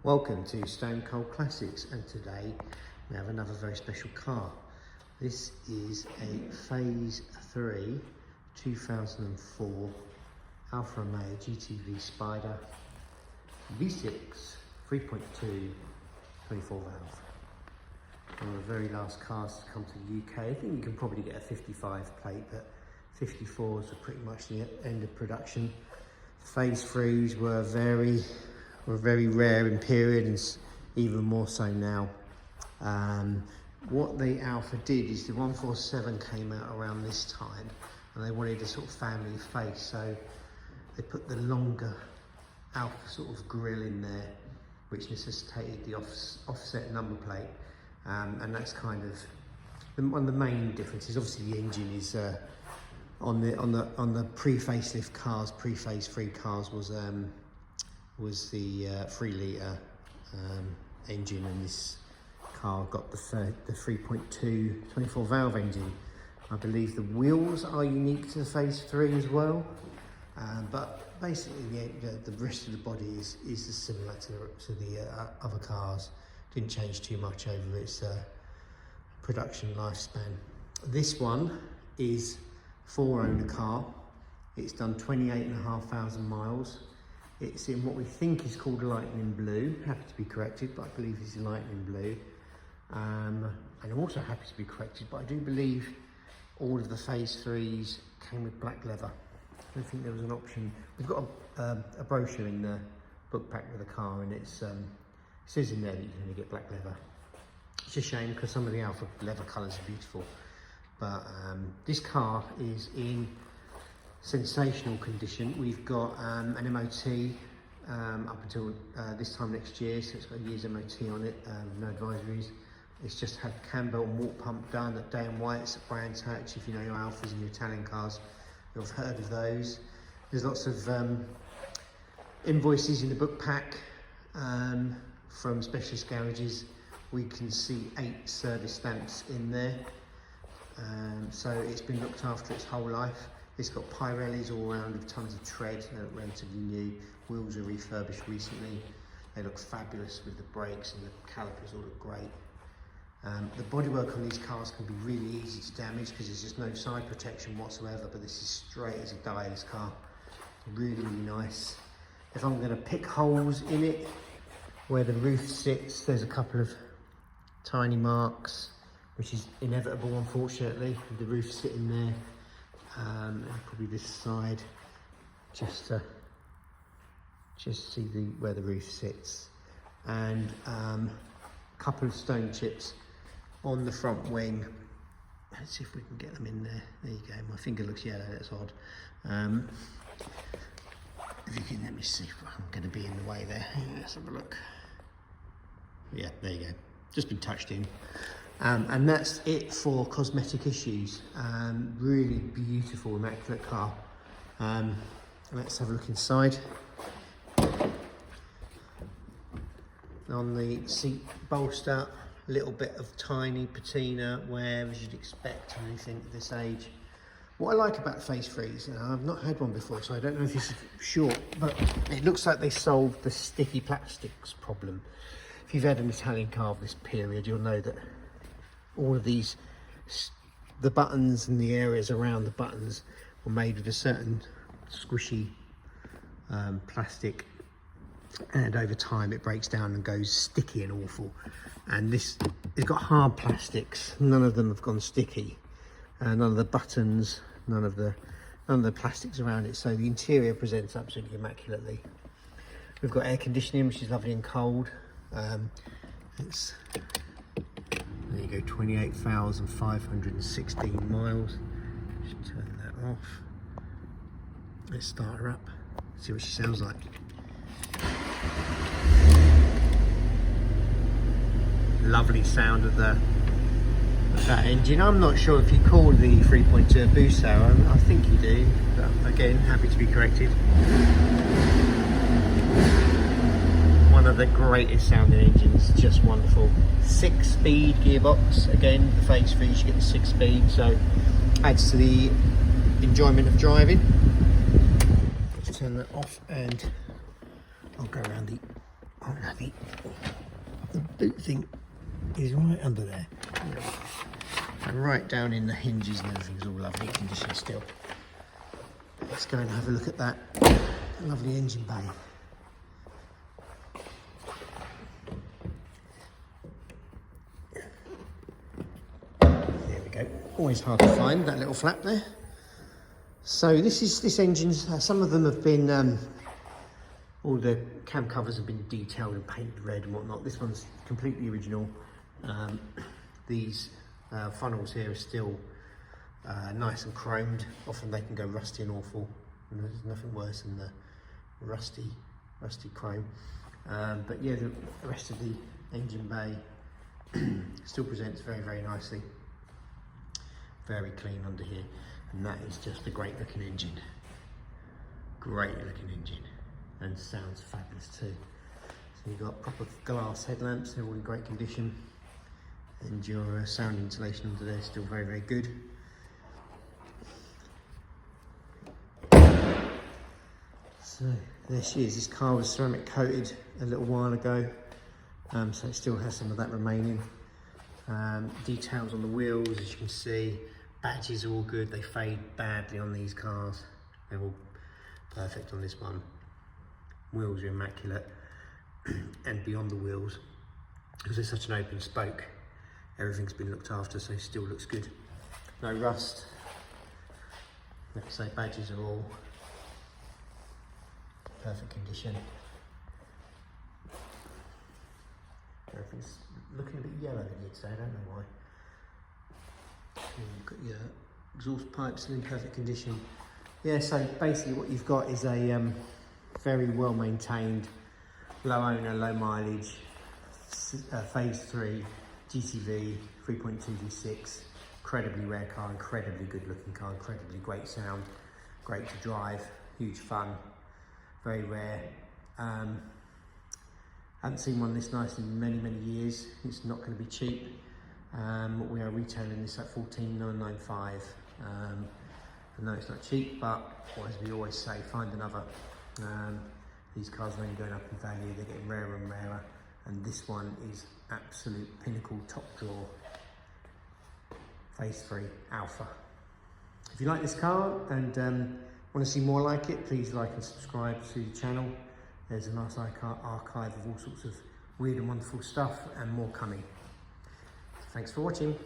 Welcome to Stone Cold Classics, and today we have another very special car. This is a Phase 3 2004 Alfa GTV Spider V6 3.2 24 valve. One of the very last cars to come to the UK. I think you can probably get a 55 plate, but 54s are pretty much the end of production. Phase 3s were very rare in period, and even more so now. What the Alfa did is the 147 came out around this time, and they wanted a sort of family face, so they put the longer Alfa sort of grille in there, which necessitated the offset number plate, and that's kind of one of the main differences. Obviously, the engine is on the pre-facelift cars, pre-phase 3 cars was the 3 litre engine, and this car got the 3.2 24 valve engine. I believe the wheels are unique to the Phase 3 as well, but basically the rest of the body is similar to the other cars. Didn't change too much over its production lifespan. This one is 4-owner car. It's done 28,500 miles. It's in what we think is called lightning blue. Happy to be corrected, but I believe it's lightning blue. And I'm also happy to be corrected, but I do believe all of the Phase 3s came with black leather. I don't think there was an option. We've got a brochure in the book pack with the car, and it says in there that you can only get black leather. It's a shame because some of the Alfa leather colours are beautiful. But this car is in sensational condition. We've got an MOT up until this time next year, so it's got a year's MOT on it, no advisories. It's just had cam belt and water pump done at Day and White's at Brands Hatch. If you know your Alfas and your Italian cars, you'll have heard of those. There's lots of invoices in the book pack from specialist garages. We can see 8 service stamps in there. So it's been looked after its whole life. It's got Pirellis all around with tons of tread. They look relatively new. Wheels are refurbished recently. They look fabulous with the brakes, and the calipers all look great. The bodywork on these cars can be really easy to damage because there's just no side protection whatsoever, but this is straight as a die, this car. Really nice. If I'm going to pick holes in it, where the roof sits, there's a couple of tiny marks, which is inevitable, unfortunately, with the roof sitting there. And probably this side, just see where the roof sits, and a couple of stone chips on the front wing. Let's see if we can get them in there. There you go. My finger looks yellow. That's odd. If you can let me see if I'm going to be in the way there. Let's have a look. Yeah, there you go. Just been touched in. And that's it for cosmetic issues. Really beautiful, immaculate car. Let's have a look inside. On the seat bolster, a little bit of tiny patina wear, as you'd expect on anything at this age. What I like about Phase 3s, and I've not had one before, so I don't know if this is short, but it looks like they solved the sticky plastics problem. If you've had an Italian car of this period, you'll know that all of these, the buttons and the areas around the buttons were made with a certain squishy plastic, and over time it breaks down and goes sticky and awful. And this, it's got hard plastics. None of them have gone sticky. None of the buttons, none of the plastics around it. So the interior presents absolutely immaculately. We've got air conditioning, which is lovely and cold. There you go, 28,516 miles. Just turn that off. Let's start her up, see what she sounds like. Lovely sound of that engine. I'm not sure if you call the 3.2 a boost arrow. I think you do, but again, happy to be corrected. One of the greatest sounding engines, just wonderful. 6-speed gearbox. Again, the Phase 3, you get the 6-speed, so adds to the enjoyment of driving. Let's turn that off, and I'll go around the Oh no, the boot thing is right under there. And right down in the hinges and everything's all lovely condition still. Let's go and have a look at that lovely engine bay. There we go. Always hard to find that little flap there. So this engine, some of them have been, all the cam covers have been detailed and painted red and whatnot. This one's completely original. These funnels here are still nice and chromed. Often they can go rusty and awful, and there's nothing worse than the rusty chrome. But yeah, the rest of the engine bay still presents very, very nicely. Very clean under here, and that is just a great looking engine. Great looking engine, and sounds fabulous too. So you've got proper glass headlamps, they're all in great condition, and your sound insulation under there is still very, very good. So there she is. This car was ceramic coated a little while ago, so it still has some of that remaining. Details on the wheels, as you can see. Badges are all good. They fade badly on these cars. They're all perfect on this one. Wheels are immaculate. And beyond the wheels, because there's such an open spoke, everything's been looked after, so it still looks good. No rust. Like I say, badges are all perfect condition. Everything's looking a bit yellow in here today, I don't know why. And you've got your exhaust pipes in perfect condition. Yeah, so basically what you've got is a very well maintained, low owner, low mileage, phase 3 GTV 3.2 V6, incredibly rare car, incredibly good looking car, incredibly great sound, great to drive, huge fun, very rare. Haven't seen one this nice in many, many years. It's not going to be cheap. We are retailing this at $14,995. I know it's not cheap, but as we always say, find another. These cars are only going up in value, they're getting rarer and rarer, and this one is absolute pinnacle, top drawer, phase 3 Alfa. If you like this car and want to see more like it, please like and subscribe to the channel. There's a nice archive of all sorts of weird and wonderful stuff, and more coming. Thanks for watching.